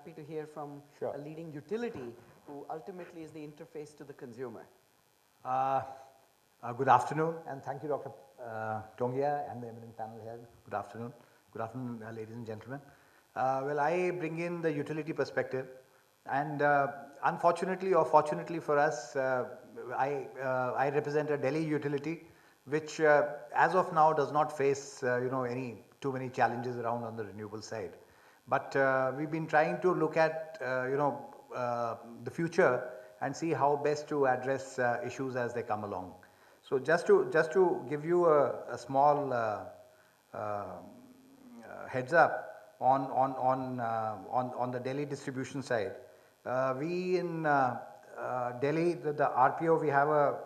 happy to hear from Sure. a leading utility who ultimately is the interface to the consumer. Good afternoon, and thank you, Dr. Tongia and the eminent panel here. Good afternoon. Good afternoon, ladies and gentlemen. Well, I bring in the utility perspective, and unfortunately or fortunately for us, I represent a Delhi utility which, as of now, does not face any too many challenges around on the renewable side. But we've been trying to look at the future and see how best to address issues as they come along. So just to give you a small heads up on the Delhi distribution side. We in Delhi, the RPO, we have a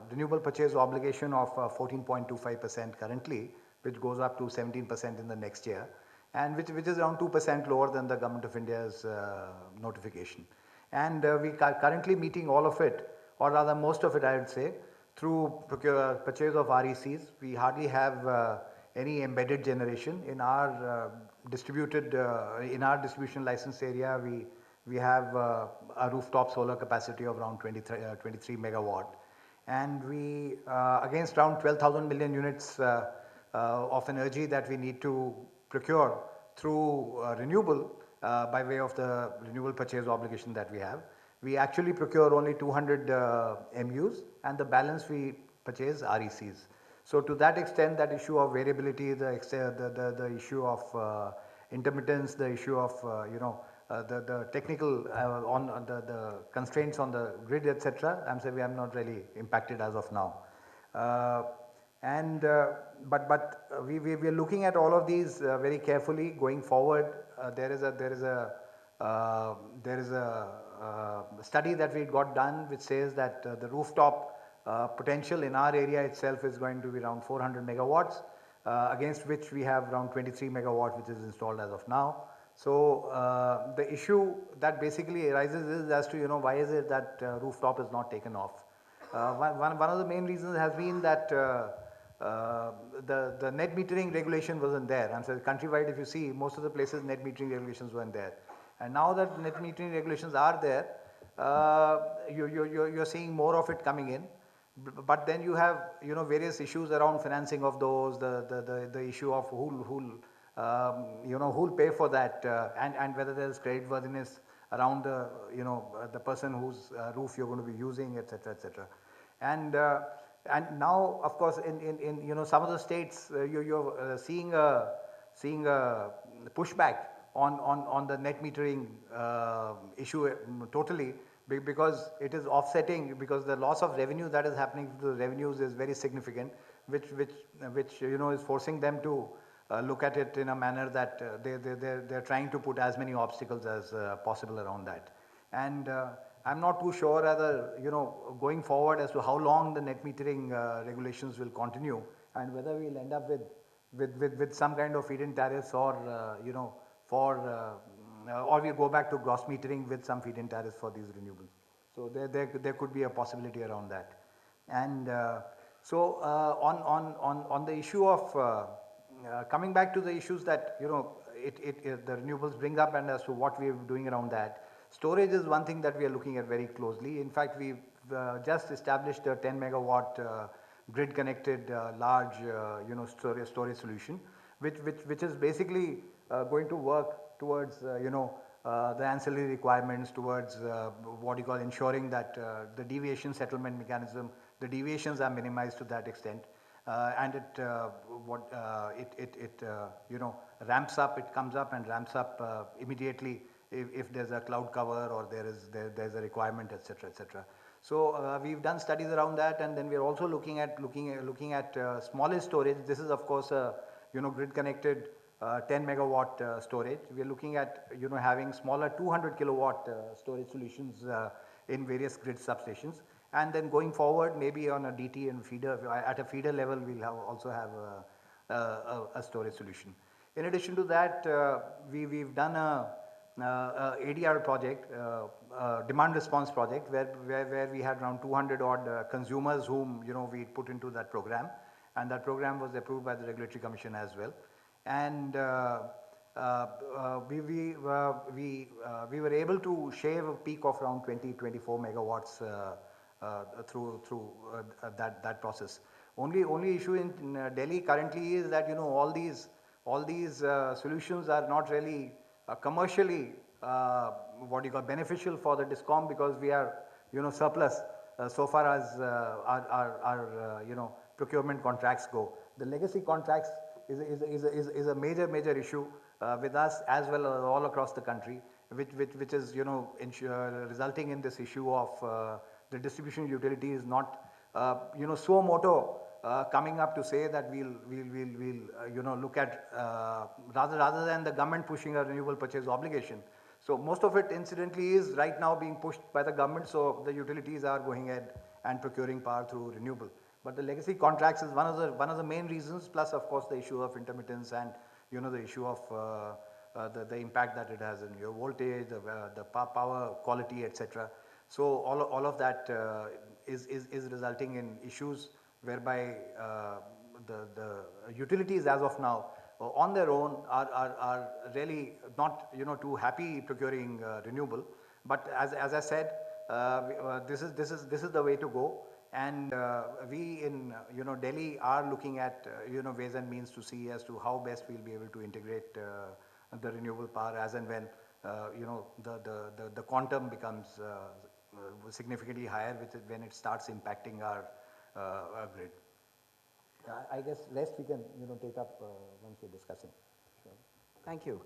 renewable purchase obligation of 14.25% currently, which goes up to 17% in the next year, and which is around 2% lower than the Government of India's notification. And we are currently meeting all of it, or rather most of it I would say, through purchase of RECs. We hardly have any embedded generation. In our in our distribution license area, we have a rooftop solar capacity of around 23 megawatt, and we against around 12,000 million units of energy that we need to procure through renewable by way of the renewable purchase obligation that we have. We actually procure only 200 MUs, and the balance we purchase RECs. So to that extent, that issue of variability, the issue of intermittence, the issue of the technical on the constraints on the grid, etc. I'm saying we are not really impacted as of now. But we are looking at all of these very carefully going forward. There is a study that we got done which says that the rooftop potential in our area itself is going to be around 400 megawatts, against which we have around 23 megawatts which is installed as of now. So the issue that basically arises is as to why is it that rooftop is not taken off. One of the main reasons has been that the net metering regulation wasn't there. And so countrywide, if you see, most of the places net metering regulations weren't there. And now that net metering regulations are there, you're seeing more of it coming in. But then you have various issues around financing of those, the issue of who'll pay for that, and whether there's creditworthiness around the person whose roof you're going to be using, etc., etc. And now, of course, in some of the states, you're seeing a pushback on the net metering issue totally, because it is offsetting, because the loss of revenue that is happening to the revenues is very significant, which is forcing them to look at it in a manner that they're trying to put as many obstacles as possible around that. And I'm not too sure whether going forward as to how long the net metering regulations will continue, and whether we'll end up with some kind of feed-in tariffs, or or we go back to gross metering with some feed-in tariffs for these renewables. So there could be a possibility around that. And so on the issue of coming back to the issues that the renewables bring up, and as to what we are doing around that, storage is one thing that we are looking at very closely. In fact, we've just established a 10 megawatt grid connected large storage solution, which is basically going to work towards the ancillary requirements, towards what you call ensuring that the deviation settlement mechanism, the deviations are minimized to that extent, and it ramps up, it comes up and ramps up immediately if there's a cloud cover, or there's a requirement, etc., etc. So we've done studies around that, and then we are also looking at smallest storage. This is of course grid connected 10 megawatt storage. We are looking at having smaller 200 kilowatt storage solutions in various grid substations, and then going forward maybe on a DT and feeder, at a feeder level we'll also have a storage solution. In addition to that, we've done a ADR project, demand response project, where we had around 200 odd consumers whom we put into that program, and that program was approved by the Regulatory Commission as well. And we were able to shave a peak of around 24 megawatts through that process. Only issue in Delhi currently is that all these solutions are not really commercially what you call beneficial for the discom, because we are surplus so far as our procurement contracts go. The legacy contracts is a major issue with us as well as all across the country, which is resulting in this issue of the distribution utility is not suo moto coming up to say that we'll look at rather than the government pushing a renewable purchase obligation. So most of it incidentally is right now being pushed by the government, so the utilities are going ahead and procuring power through renewable. But the legacy contracts is one of the main reasons, plus of course the issue of intermittence and the issue of the impact that it has in your voltage, the power quality, etc. So all of that is resulting in issues whereby the utilities as of now on their own are really not too happy procuring renewable. But as I said, this is the way to go. And we in Delhi are looking at ways and means to see as to how best we'll be able to integrate the renewable power as and when the quantum becomes significantly higher when it starts impacting our grid. I guess rest we can take up once we're discussing. Sure. Thank you.